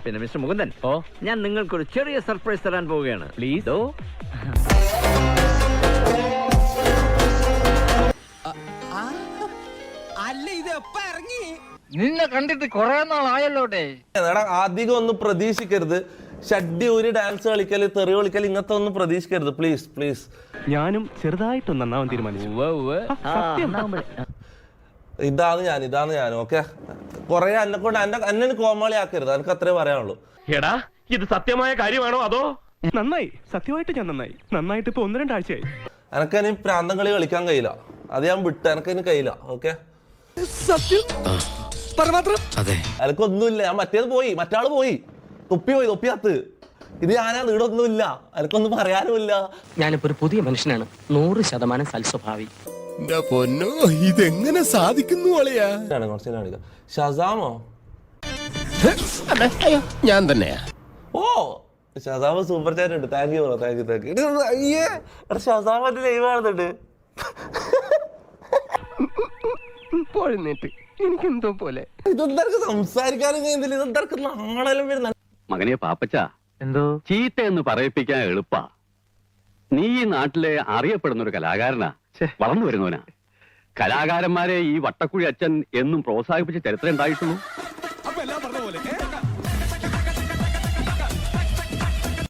പിന്നെ മിസ്റ്റർ മുകുന്ദൻ, ഞാൻ നിങ്ങൾക്കൊരു ചെറിയ സർപ്രൈസ് തരാൻ പോവുകയാണ്. പ്ലീസ്. അല്ല, ഇത് എപ്പ ഇറങ്ങി? നിന്നെ കണ്ടിട്ട് കൊറേ നാളായല്ലോട്ടെ. അധികം ഒന്നും പ്രതീക്ഷിക്കരുത്. ഷഡ്ഡി ഒരു ഡാൻസ് കളിക്കല്, തെറി കളിക്കൽ, ഇങ്ങനത്തെ ഒന്നും പ്രതീക്ഷിക്കരുത്. Please please. ഞാനും ചെറുതായിട്ടൊന്ന് നന്നാവാൻ തീരുമാനിച്ചു. ഇതാണ് ഞാൻ. ഓക്കെ, കൊറേ എന്നെ കൊണ്ട് എന്നെ കോമാളി ആക്കരുത്. എനിക്ക് അത്രേ പറയാനുള്ളൂ. എടാ, ഇത് സത്യമായ കാര്യമാണോ അതോ? നന്നായി, സത്യമായിട്ട് ഞാൻ നന്നായിട്ട് ഇപ്പൊ 1-2 ആഴ്ചയായി. എനക്കതിന് പ്രാന്തം കളി കളിക്കാൻ കഴിയില്ല. അത് ഞാൻ വിട്ട്, എനക്കതിന് കഴിയില്ല. ഓക്കെ, എനക്കൊന്നുമില്ല. ഞാൻ മറ്റേത് പോയി, മറ്റാള് പോയി, തൊപ്പിയകത്ത്. ഇത് ഞാനാ, വീടൊന്നുമില്ല. എനക്കൊന്നും പറയാനുമില്ല. ഞാനിപ്പോ ഒരു പുതിയ മനുഷ്യനാണ്, 100% സൽസ്വഭാവി. പൊന്നോ, ഇതെങ്ങനെ സാധിക്കുന്നു? ഷസാമോ? ഞാൻ തന്നെയാ. ഓ, ഷസാമ സൂപ്പർ ചാറ്റ് ഉണ്ട്. Thank you. അയ്യേ, ഷസാമന്റെ ലൈവ് കാണുന്നുണ്ട്. എനിക്കെന്തോ പോലെ. ഇതെന്തൊക്കെ സംസാരിക്കാനും കഴിയുന്നില്ല. ഇതെന്തൊക്കെ നാളെല്ലാം വരുന്ന മകനെ പാപ്പച്ച, എന്തോ ചീത്ത എന്ന് പറയിപ്പിക്കാൻ എളുപ്പാ. നീ ഈ നാട്ടിലെ അറിയപ്പെടുന്ന ഒരു കലാകാരനാ, വളർന്നു വരുന്നവനാ. കലാകാരന്മാരെ ഈ വട്ടക്കുഴി അച്ഛൻ എന്നും പ്രോത്സാഹിപ്പിച്ച ചരിത്രം ഉണ്ടായിട്ടുള്ളൂ.